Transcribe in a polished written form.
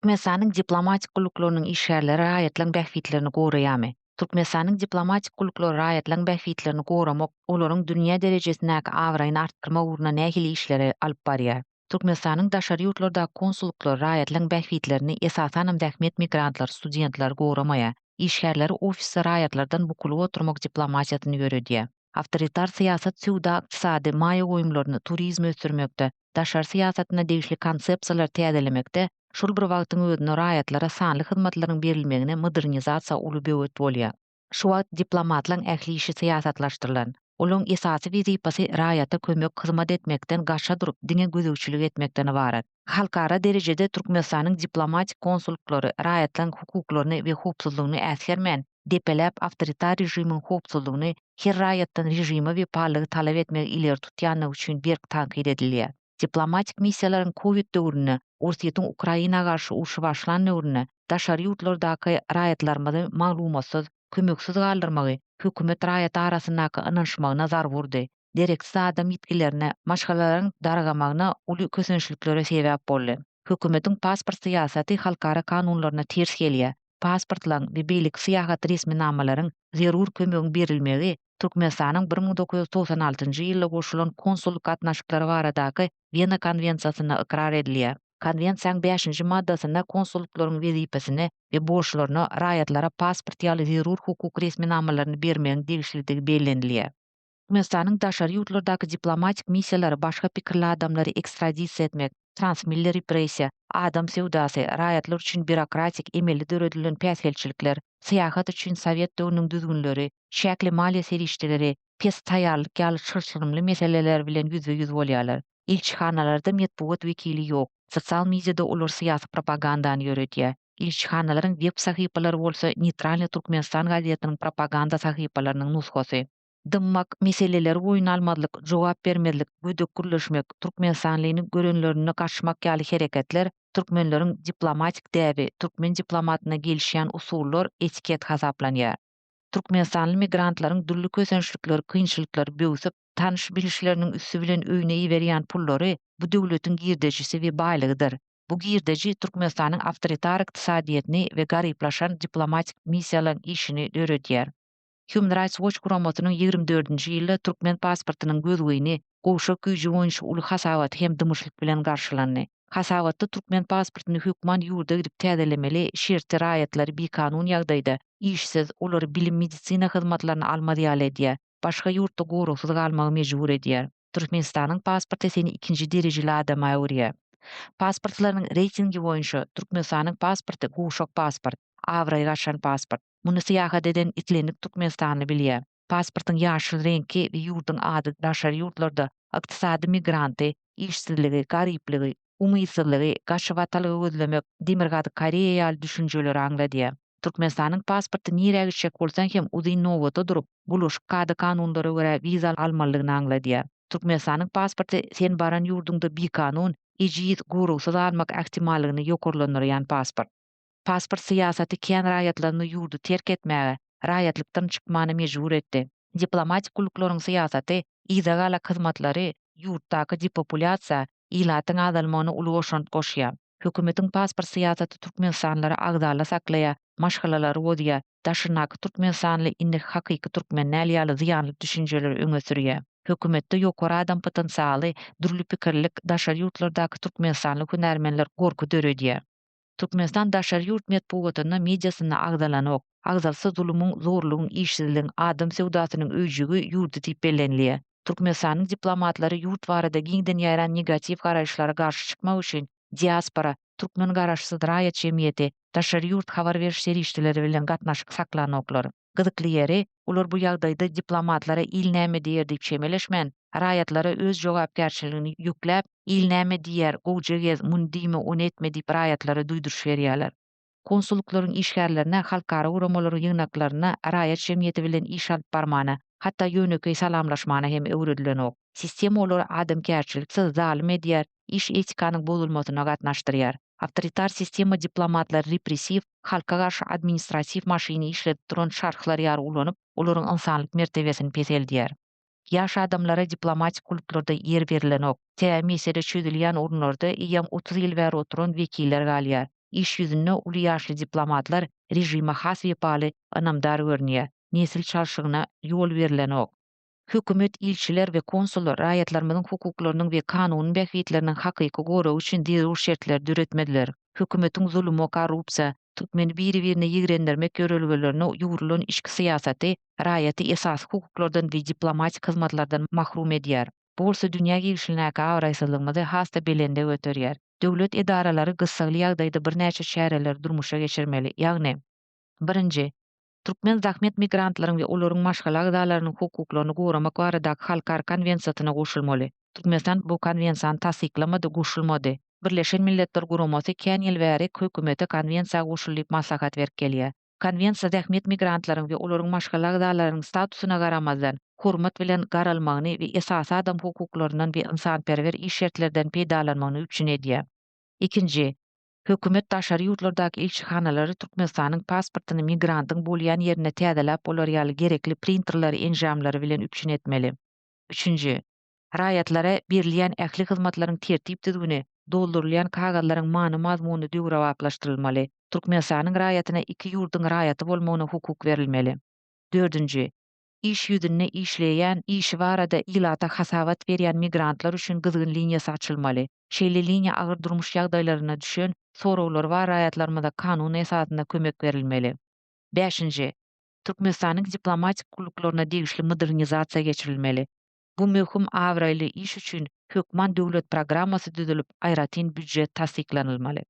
Türkmenistan'ın diplomatik guluklarının işgärleri raýatlaryň bähfitlerini goraýarmy? Türkmenistan'ın diplomatik gulukları raýatlaryň bähfitlerini goramak, olaryň dünýä derejesindäki awraýyny artdyrmak ugruna nähili işleri alyp barýar. Türkmenistan'ın daşary ýurtlardaky konsulluklar raýatlaryň bähfitlerini esasanam dähmet migrantlar, studentler goramaýar. İşgärleri ofisde raýatlardan bukulyp oturmak diplomatiýasyny görýär. Awtoritar syýasat suwda, ykdysady, maýa goýumlaryny, turizm ösdürmekde, daşary syýasatyna degişli konsepsiýalar täzelemekde şol bir wagtyň özünde raýatlara sanly hyzmatlaryň berilmegine modernizasiýa uly böwet bolýar. Şu wagt diplomatlaryň ähli işi syýasatlaşdyrylan. Olaryň esasy wezipasy raýata kömek hyzmat etmekden gaşa durup diňe gözegçilik etmekden ibarat. Halkara derejede Türkmenistanyň diplomatik konsullukları raýatlaryň hukuklaryny we howpsuzlygyny äsgermän, depeläp awtoritar rejimiň howpsuzlygyny her raýatdan rejimi we parlagy talap etmek ileri tutýanlygy üçin berk tankyd edilýär. Diplomatik missiýalaryň Covid döwrüne, Russiýanyň Ukraina garşy urşy başlan döwrüne, daşary ýurtlardaky raýatlarymyzy maglumatsyz, kömeksiz galdyrmagy hökümet raýat arasyndaky ynanşmagyna zar wurdy. Dereksiz adam ýetgilerine, maşgalalaryň dargamagyna uly kösençliklere sebäp boldy. Hökümetiň pasport syýasaty halkara kanunlaryna ters gelýär. Pasportlaryň we beýlik syýahat resminamalaryň zerur kömegiň berilmegi Türkmenistanyň 1996-njy ýylda goşulan konsulluk gatnaşyklary baradaky Wena konwensiýasyna ikrar edilýär. Konwensiýanyň 5-nji maddasynda konsulluklaryň wezipesini we borçlaryny raýatlara pasport ýaly zerur hukuk resminamalaryny bermegiň degişliligi bellenilýär. Türkmenistanyň daşary ýurtlardaky diplomatik missiýalary başga pikirli adamlary ekstradisiýa etmek, transmilli repressiýa, adam sewdasy, raýatlar üçin bürokratik emeli döredilen päsgelçilikler, syýahat üçin Sowet döwrüniň düzgünleri, şäkli maliýe serişdeleri, pes taýýarlyk ýaly şyrşyrymly meseleler bilen ýüzbe-ýüz bolýarlar. Elçixanalarda medpuwat wekili ýok. Sosial mediada ular syýasy propagandany ýöretýär. Elçixanalaryň web sahypalary bolsa Neytralny Türkmenistan gazetynyň propaganda sahypalarynyň nusgasy. Dymmak, meseleleri boyun almadyk, jogap bermedlik, güdük gürleşmek, Türkmenistanlygyny görenlerini gaçmak ýaly hereketler türkmenleriň diplomatik däbi, türkmen diplomatyna gelişýän usullar etiket hasaplanýar. Türkmenistanly migrantlaryň dürli kösençlikleri, kynçylyklar böwsüp, tanış bilişleriniň üstü bilen öýüne iberýän pullary bu döwletiň girdejisi we baýlygydyr. Bu girdeji Türkmenistanyň awtoritar ykdysadyetini we garyplaşan diplomatik missiýalaryň işini döredýär. Human Rights Watch guramatynyň 24-nji ýylda türkmen pasportynyň gözgüýini gowşak güýji boýunça uly hasabat hem dymyşlyk bilen garşylandy. Hasabatda türkmen pasportyny hökman ýurda gidip täzelemeli, şerti raýatlar bir kanun ýagdaýda işsiz, olary bilim medisina hyzmatlaryny almady edýär. Başga ýurtda goraksuz galmagy mejbur edýär. Türkmenistanyň pasporty seni ikinji derejeli adama öwrýär. Pasportlarynyň reytingi boýunça Türkmenistanyň pasporty gowşak pasport, awraý gaçan pasport. Muny syýahat eden itlenip Türkmenistanly bilýär. Pasportyň ýaşyl reňki we ýurdyň ady daşary ýurtlarda ykdysady migranty, işsizligi, garypligi, umytsyzlygy, gaçy watalygy gözlemek, Demirgady Koreýa ýaly düşünjeleri aňladýar. Türkmenistanyň pasporty nirä gitjek bolsaň hem uzyn nowata durup, bulaşyk kady kanunlara görä wiza almalygyny aňladýar. Türkmenistanyň pasporty sen baran ýurduňda bir kanun, ejid goraksuz almak ähtimallygyny ýokarlandyrýan pasport. Pasport syýasaty kän raýatlaryny ýurdu terk etmäge, raýatlykdan çykmany mejbur etdi. Diplomatik guluklaryň syýasaty, ýyzagala hyzmatlary, ýurtdaky depopulasiýa, ilatyň azalmagyna uly goşant goşýar. Hökümetiň pasport syýasaty türkmenistanylara agdala saklaýar, maşgalalary bodýar, daşynaky türkmenistanly innek hakyky türkmenler ýaly ziýanly düşünjeleri öňe sürýär. Hökümetde ýokary adam potensialy, dürli pikirlik daşary ýurtlardaky türkmenistanly hünärmenler gorku döredýär. Türkmenistan daşary ýurt medpuwatyna, mediasyna agdalanok, agdalsa zulumyň, zorlugyň, işsizligiň, adam sewdasynyň öýjügi ýurdu diýip bellenilýär. Türkmenistanyň diplomatlary ýurt barada giňden ýaran negativ garaşlara garşy çykmak üçin diaspora, türkmen garaşsyz raýat jemgyýeti, daşary ýurt habar beriş serişdeleri bilen gatnaşyk saklanoklar. Gyzykly ýeri, ular bu ýagdaýda diplomatlara il näme diýer diýip şemeleşmän, raýatlara öz jogapkärçiligini ýükläp, il näme diýer, gowjagez, mundime, on etme diýip raýatlara duýduruş berýärler. Konsulluklaryň işgärlerine, halkara uramalaryň ýygnaklaryna, raýat jemgyýeti bilen iş alyp barmana, hatda ýöneköý salamlaşmana hem öwredilenok. Sistema olary adamkärçiliksiz, zalim edýär, iş etikanyň bozulmasyna gatnaşdyrýar. Awtoritar sistema diplomatlar repressiv, halka garşy administrativ maşyny işledip duran şarhlar ýary ulanyp, olaryň ynsanlyk mertebesini peseldýär. Ýaş adamlara diplomatik kuluplarda yer berilenok, mesele çözülýän orunlarda ýam 30 ýyl bäri oturan wekiller galýar. İş yüzünde uly ýaşly diplomatlar rejime has wepaly anamdar görnýär. Nesil çalşygyna ýol berilenok. Hökümet, ilçiler we konsullar raýatlarymyzyň hukuklarynyň we kanunyň bähwitleriniň hakyky goragy üçin zerur şertler düretmediler. Hökümetiň zulmy, korrupsiýa, türkmeni biri-birine ýigrendirmek görelgilerini ýurulan işki syýasaty raýaty esasy hukuklardan we diplomatik hyzmatlardan mahrum edýär. Bu bolsa dünýä gigişliňäki awraýsızlygymyzy hasta belende göterýär. Döwlet edaralary gysgaly ýagdaýda birnäçe çäreler durmuşa geçirmeli. Ýagny 1. Türkmen zahmet migrantlaryň we olaryň maşgal agdalarynyň hukuklaryny goramak baradaky halkary konwensiýasyna goşulmaly. Türkmenistan bu konwensiýany tasdiklamady, goşulmady. Birleşen Milletler Guramasy kän ýyl bäri hökümete konwensiýaga goşulyp maslahat berip gelýär. Konwensiýa zahmet migrantlaryň we olaryň maşgal agdalarynyň statusyna garamazdan hormat bilen garalmagyny we esasy adam hukuklarynyň we ynsanperwer iş şertlerden peýdalanmagyny üçin edýär. 2. Hökümet daşary ýurtlardaky elçihanalary Türkmenistanyň pasportyny migrantyň bolýan ýerine täzeläp bolarýaly gerekli printerlary enjamlary bilen üçin etmeli. 3. Raýatlara berilýän ähli hyzmatlaryň tertip düzgüni, doldurulýan kagazlaryň many mazmuny döwrawaplaşdyrylmaly. Türkmenistanyň raýatyna iki ýurdyň raýaty bolmagyna hukuk berilmeli. 4. İş ýüzünde işleýän, işi barada ilata hasabat berýän migrantlar üçin gyzgyn liniýasy açylmaly. Şeýle liniýa agyr durmuş ýagdaýlaryna düşen sorawlar we raýatlarymyza kanun esasyna kömek berilmeli. 5. Türkmenistanyň diplomatik guluklaryna degişli modernizasiýa geçirilmeli. Bu möhüm awraýly iş üçin höküman döwlet programmasy düzülip, aýratyn büdjet tasdiklanylmaly.